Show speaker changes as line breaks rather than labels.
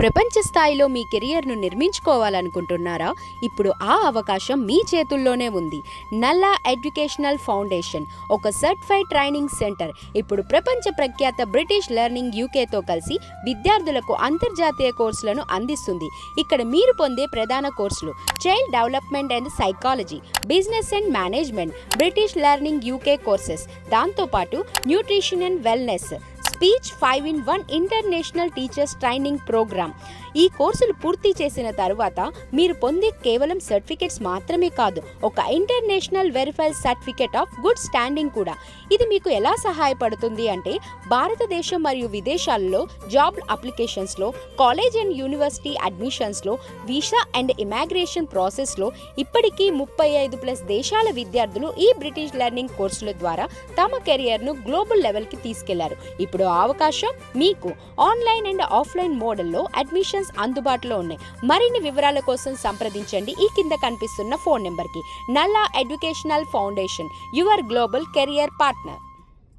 ప్రపంచ స్థాయిలో మీ కెరియర్ను నిర్మించుకోవాలనుకుంటున్నారా? ఇప్పుడు ఆ అవకాశం మీ చేతుల్లోనే ఉంది. నల్లా ఎడ్యుకేషనల్ ఫౌండేషన్ ఒక సర్టిఫైడ్ ట్రైనింగ్ సెంటర్ ఇప్పుడు ప్రపంచ ప్రఖ్యాత బ్రిటిష్ లెర్నింగ్ యూకేతో కలిసి విద్యార్థులకు అంతర్జాతీయ కోర్సులను అందిస్తుంది. ఇక్కడ మీరు పొందే ప్రధాన కోర్సులు child development and psychology, business and management, British learning UK courses, దాంతోపాటు nutrition and wellness, speech 5-in-1 international teachers training programme. ఈ కోర్సులు పూర్తి చేసిన తరువాత మీరు పొందే కేవలం సర్టిఫికెట్స్ మాత్రమే కాదు, ఒక international verified certificate of good standing కూడా. ఇది మీకు ఎలా సహాయపడుతుంది అంటే భారతదేశం మరియు విదేశాలలో జాబ్ అప్లికేషన్స్లో, కాలేజ్ అండ్ యూనివర్సిటీ అడ్మిషన్స్లో, వీసా అండ్ ఇమిగ్రేషన్ ప్రాసెస్లో ఇప్పటికీ 35+ దేశాల విద్యార్థులు ఈ బ్రిటిష్ లెర్నింగ్ కోర్సుల ద్వారా తమ కెరియర్ను గ్లోబల్ లెవెల్కి తీసుకెళ్లారు. ఇప్పుడు ఆ అవకాశం మీకు. ఆన్లైన్ అండ్ ఆఫ్లైన్ మోడల్లో అడ్మిషన్స్ అందుబాటులో ఉన్నాయి. మరిన్ని వివరాల కోసం సంప్రదించండి ఈ కింద కనిపిస్తున్న ఫోన్ నెంబర్కి. నల్లా educational foundation, your global career partner.